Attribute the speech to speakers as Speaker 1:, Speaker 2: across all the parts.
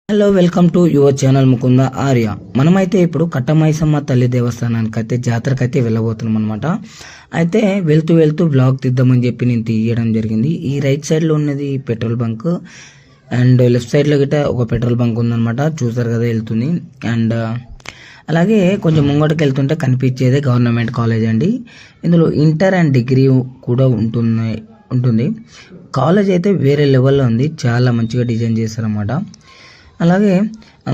Speaker 1: Hello, welcome to your channel Mukunda Arya. మనమైతే ఇప్పుడు కట్టమైసమ్మ తల్లి దేవస్థానానికి అయితే జాతరకు అయితే వెళ్ళబోతున్నాం అనమాట. అయితే వెళ్తూ వెళ్తూ బ్లాగ్ తీద్దామని చెప్పి నేను తీయడం జరిగింది. ఈ రైట్ సైడ్లో ఉన్నది పెట్రోల్ బంక్ అండ్ లెఫ్ట్ సైడ్లో గిట్ట ఒక పెట్రోల్ బంక్ ఉందన్నమాట. చూసారు కదా వెళ్తుంది. అండ్ అలాగే కొంచెం ముంగటికి వెళ్తుంటే కనిపించేదే గవర్నమెంట్ కాలేజ్ అండి. ఇందులో ఇంటర్ అండ్ డిగ్రీ కూడా ఉంటుంది. కాలేజ్ అయితే వేరే లెవెల్లో ఉంది. చాలా మంచిగా డిజైన్ చేశారన్నమాట. అలాగే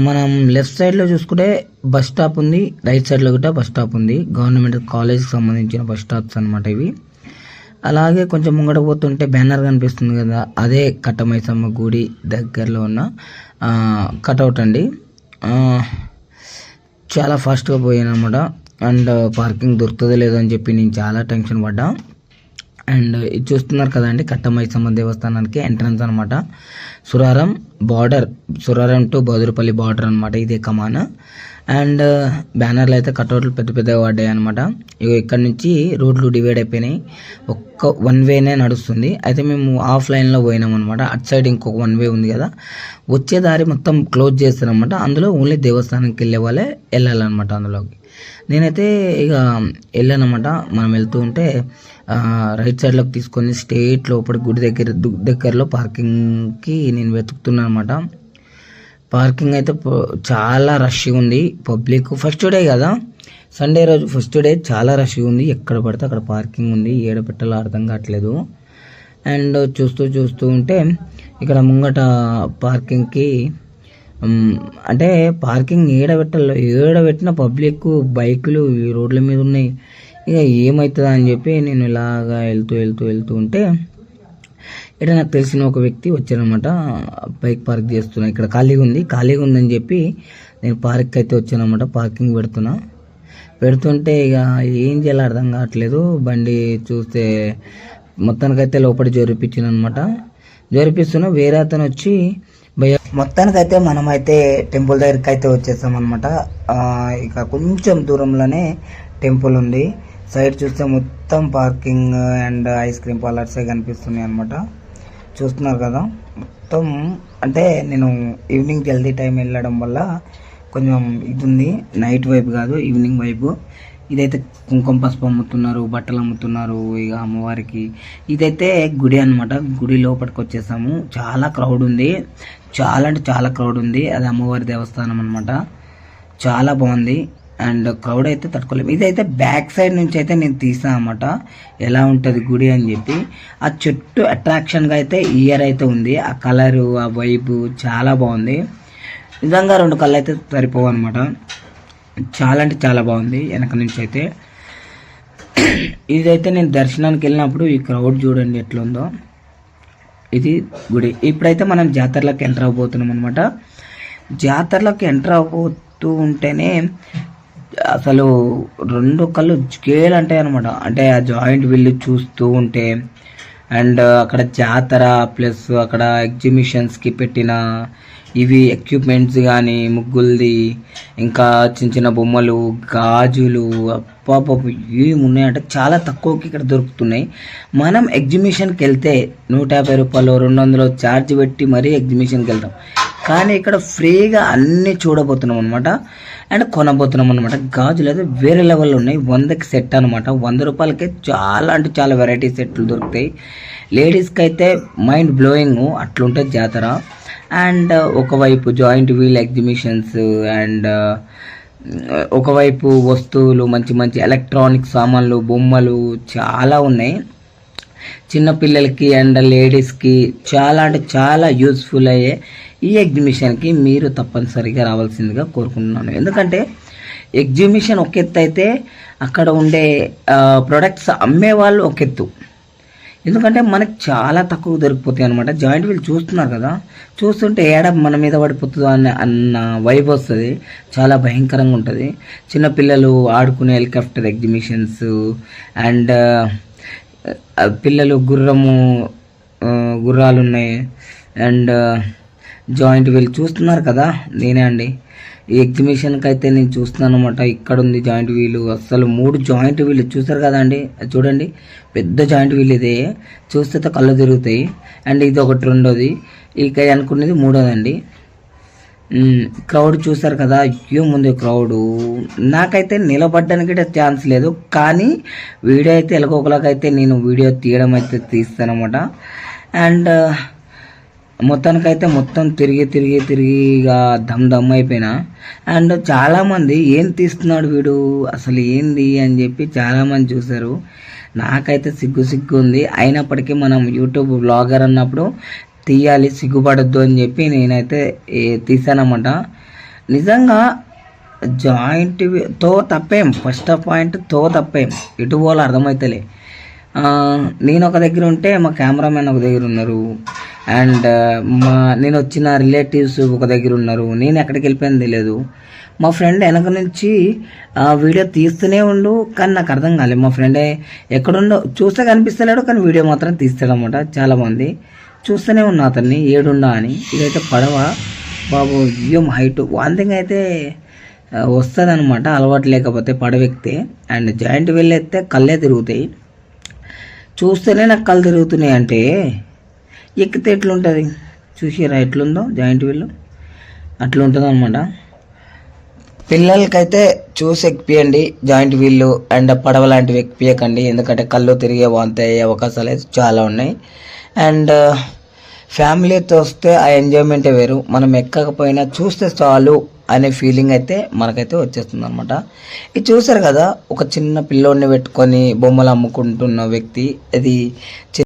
Speaker 1: మనం లెఫ్ట్ సైడ్లో చూసుకుంటే బస్ స్టాప్ ఉంది, రైట్ సైడ్లో కూడా బస్ స్టాప్ ఉంది. గవర్నమెంట్ కాలేజ్కి సంబంధించిన బస్ స్టాప్స్ అనమాట ఇవి. అలాగే కొంచెం ముంగట పోతుంటే బ్యానర్ కనిపిస్తుంది కదా, అదే కట్టమైసమ్మ గుడి దగ్గరలో ఉన్న కటౌట్ అండి. చాలా ఫాస్ట్గా పోయాను అనమాట. అండ్ పార్కింగ్ దొరుకుతుందో లేదో అని చెప్పి నేను చాలా టెన్షన్ పడ్డా. అండ్ ఇది చూస్తున్నారు కదండి, కట్టమైసమ్మ దేవస్థానానికి ఎంట్రన్స్ అనమాట. సురారం టు బదురుపల్లి బార్డర్ అనమాట. ఇదే కమాన్. అండ్ బ్యానర్లు అయితే కట్అవుట్లు పెద్ద పెద్దగా పడ్డాయి అనమాట. ఇక్కడ నుంచి రోడ్లు డివైడ్ అయిపోయినాయి. వన్ వేనే నడుస్తుంది. అయితే మేము ఆఫ్లైన్లో పోయినాం అనమాట. అటు సైడ్ ఇంకొక వన్ వే ఉంది కదా, వచ్చే దారి మొత్తం క్లోజ్ చేస్తారనమాట. అందులో ఓన్లీ దేవస్థానానికి వెళ్ళే వాళ్ళే వెళ్ళాలన్నమాట అందులోకి. నేనైతే ఇక వెళ్ళానమాట. మనం వెళ్తూ ఉంటే రైట్ సైడ్లోకి తీసుకొని స్ట్రెయిట్ లోపల గుడి దగ్గరలో పార్కింగ్కి నేను వెతుకుతున్నాను అనమాట. పార్కింగ్ అయితే చాలా రష్గా ఉంది. పబ్లిక్ ఫస్ట్ డే కదా, సండే రోజు ఫస్ట్ డే చాలా రష్గా ఉంది. ఎక్కడ పడితే అక్కడ పార్కింగ్ ఉంది. ఏడ పెట్టాలో అర్థం కావట్లేదు. అండ్ చూస్తూ ఉంటే ఇక్కడ ముంగట పార్కింగ్కి అంటే పార్కింగ్ ఏడబెట్టిన పబ్లిక్ బైకులు ఈ రోడ్ల మీద ఉన్నాయి. ఇక ఏమవుతుందా అని చెప్పి నేను ఇలాగా వెళ్తూ ఉంటే ఇక్కడ నాకు తెలిసిన ఒక వ్యక్తి వచ్చానమాట. బైక్ పార్క్ చేస్తున్నా, ఇక్కడ ఖాళీగా ఉందని చెప్పి నేను పార్క్ అయితే వచ్చానమాట. పార్కింగ్ పెడుతుంటే ఇక ఏం చేయాలో అర్థం కావట్లేదు. బండి చూస్తే మొత్తానికైతే లోపల జోరిపిస్తున్నా. వేరే అతను వచ్చి మొత్తానికైతే మనమైతే టెంపుల్ దగ్గరికి అయితే వచ్చేసాం అనమాట. ఇక కొంచెం దూరంలోనే టెంపుల్ ఉంది. సైడ్ చూస్తే మొత్తం పార్కింగ్ అండ్ ఐస్ క్రీమ్ పార్లర్సే కనిపిస్తున్నాయి అనమాట. చూస్తున్నారు కదా, మొత్తం అంటే నేను ఈవినింగ్ జల్దీ టైం వెళ్ళడం వల్ల కొంచెం ఇది ఉంది. నైట్ వైపు కాదు, ఈవినింగ్ వైపు. ఇదైతే కుంకుమ పసుపు అమ్ముతున్నారు, బట్టలు అమ్ముతున్నారు ఇక అమ్మవారికి. ఇదైతే గుడి అనమాట. గుడి లోపలికి వచ్చేసాము. చాలా క్రౌడ్ ఉంది, చాలా అంటే చాలా క్రౌడ్ ఉంది. అది అమ్మవారి దేవస్థానం అనమాట. చాలా బాగుంది. అండ్ క్రౌడ్ అయితే తట్టుకోలేము. ఇదైతే బ్యాక్ సైడ్ నుంచి అయితే నేను తీసాను అనమాట, ఎలా ఉంటుంది గుడి అని చెప్పి. ఆ చుట్టూ అట్రాక్షన్గా అయితే ఇయర్ అయితే ఉంది. ఆ కలరు, ఆ వైబు చాలా బాగుంది. నిజంగా 2 కళ్ళు అయితే సరిపోవు అనమాట. చాలా అంటే చాలా బాగుంది వెనక నుంచి అయితే. ఇదైతే నేను దర్శనానికి వెళ్ళినప్పుడు ఈ క్రౌడ్ చూడండి ఎట్లా ఉందో. ఇది గుడి. ఇప్పుడైతే మనం జాతరలోకి ఎంటర్ అవబోతున్నాం అనమాట. జాతరలోకి ఎంటర్ అవబోతూ ఉంటేనే అసలు 2 కళ్ళు స్కేల్ అంటాయి అనమాట. అంటే ఆ జాయింట్ వీల్ చూస్తూ ఉంటే అండ్ అక్కడ జాతర ప్లస్ అక్కడ ఎగ్జిబిషన్స్కి పెట్టిన ఇవి ఎక్విప్మెంట్స్ కానీ ముగ్గులది, ఇంకా చిన్న బొమ్మలు, గాజులు, అప్పాపప్పు ఏమున్నాయంటే చాలా తక్కువకి ఇక్కడ దొరుకుతున్నాయి. మనం ఎగ్జిబిషన్కి వెళ్తే 150 రూపాయలు 200 ఛార్జ్ పెట్టి మరీ ఎగ్జిబిషన్కి వెళ్తాం. కానీ ఇక్కడ ఫ్రీగా అన్నీ చూడబోతున్నాం అనమాట అండ్ కొనబోతున్నాం అనమాట. గాజులు అయితే వేరే లెవెల్లో ఉన్నాయి. 100కి సెట్ అనమాట. 100 రూపాయలకే చాలా అంటే చాలా వెరైటీ సెట్లు దొరుకుతాయి. లేడీస్కి అయితే మైండ్ బ్లోయింగ్ అట్లుంటుంది జాతర. అండ్ ఒకవైపు జాయింట్ వీల్ ఎగ్జిబిషన్స్ అండ్ ఒకవైపు వస్తువులు, మంచి మంచి ఎలక్ట్రానిక్ సామాన్లు, బొమ్మలు చాలా ఉన్నాయి. చిన్నపిల్లలకి అండ్ లేడీస్కి చాలా అంటే చాలా యూస్ఫుల్ అయ్యే ఈ ఎగ్జిబిషన్కి మీరు తప్పనిసరిగా రావాల్సిందిగా కోరుకుంటున్నాను. ఎందుకంటే ఎగ్జిబిషన్ ఒక ఎత్తు అయితే అక్కడ ఉండే ప్రొడక్ట్స్ అమ్మేవాళ్ళు ఒక ఎత్తు. ఎందుకంటే మనకు చాలా తక్కువ దొరికిపోతాయి అనమాట. జాయింట్ వీల్ చూస్తున్నారు కదా, చూస్తుంటే ఏడ మన మీద పడిపోతుందో అన్న వైబ్ వస్తుంది. చాలా భయంకరంగా ఉంటుంది. చిన్నపిల్లలు ఆడుకునే హెలికాప్టర్ ఎగ్జిబిషన్స్ అండ్ పిల్లలు గుర్రాలు ఉన్నాయి అండ్ జాయింట్ వీల్ చూస్తున్నారు కదా, నేనే అండి. ఈ ఎగ్జిబిషన్కి అయితే నేను చూస్తున్నాను అనమాట. ఇక్కడ ఉంది జాయింట్ వీలు. అసలు 3 జాయింట్ వీలు చూసారు కదా అండి, చూడండి పెద్ద జాయింట్ వీల్ ఇదే. చూస్తే కళ్ళు తిరుగుతాయి. అండ్ ఇది ఒకటి రెండోది, ఇక అనుకునేది మూడోదండి. క్రౌడ్ చూసారు కదా, అయ్యో ముందు క్రౌడు. నాకైతే నిలబడ్డానికి ఛాన్స్ లేదు, కానీ వీడియో అయితే ఎలాగోకలాగైతే నేను వీడియో తీయడం అయితే తీస్తానమాట. అండ్ మొత్తానికైతే మొత్తం తిరిగి ఇక దమ్ అయిపోయినా. అండ్ చాలామంది ఏం తీస్తున్నాడు వీడు, అసలు ఏంది అని చెప్పి చాలామంది చూశారు. నాకైతే సిగ్గు ఉంది. అయినప్పటికీ మనం యూట్యూబ్ బ్లాగర్ అన్నప్పుడు తీయాలి, సిగ్గుపడద్దు అని చెప్పి నేనైతే తీసానమాట. నిజంగా జాయింట్తో తప్పేం, ఫస్ట్ పాయింట్ తో తప్పేం, ఎటు పోలో అర్థమవుతలే. నేను ఒక దగ్గర ఉంటే మా కెమెరామెన్ ఒక దగ్గర ఉన్నారు, అండ్ నేను వచ్చిన రిలేటివ్స్ ఒక దగ్గర ఉన్నారు. నేను ఎక్కడికి వెళ్ళిపోయింది తెలియదు. మా ఫ్రెండ్ వెనక నుంచి వీడియో తీస్తూనే ఉండు, కానీ నాకు అర్థం కాలేదు. మా ఫ్రెండే ఎక్కడుండో చూస్తే కనిపిస్తలేడు, కానీ వీడియో మాత్రం తీస్తాడనమాట. చాలామంది చూస్తూనే ఉన్నా అతన్ని ఏడుండా అని. ఇదైతే పడవ బాబు, ఏం హైట్ వాంతింగ్ అయితే వస్తుంది అనమాట, అలవాటు లేకపోతే పడవెక్కితే. అండ్ జాయింట్ వీల్ ఎత్తే కళ్ళే తిరుగుతాయి. చూస్తేనే నాకు కళ్ళు తిరుగుతున్నాయి అంటే ఎక్కితే ఎట్లుంటుంది చూసిరా, ఎట్లుందో జాయింట్ వీల్ అట్లుంటుంది అనమాట. పిల్లలకైతే చూసి ఎక్కిపియండి జాయింట్ వీళ్ళు, అండ్ పడవ లాంటివి ఎక్కిపియకండి, ఎందుకంటే కళ్ళు తిరిగే వాంతి అయ్యే అవకాశాలు అయితే చాలా ఉన్నాయి. అండ్ ఫ్యామిలీతో వస్తే ఆ ఎంజాయ్మెంటే వేరు. మనం ఎక్కకపోయినా చూస్తే చాలు అనే ఫీలింగ్ అయితే మనకైతే వచ్చేస్తుంది అనమాట. ఇది చూసారు కదా, ఒక చిన్న పిల్లోడిని పెట్టుకొని బొమ్మలు అమ్ముకుంటున్న వ్యక్తి. అది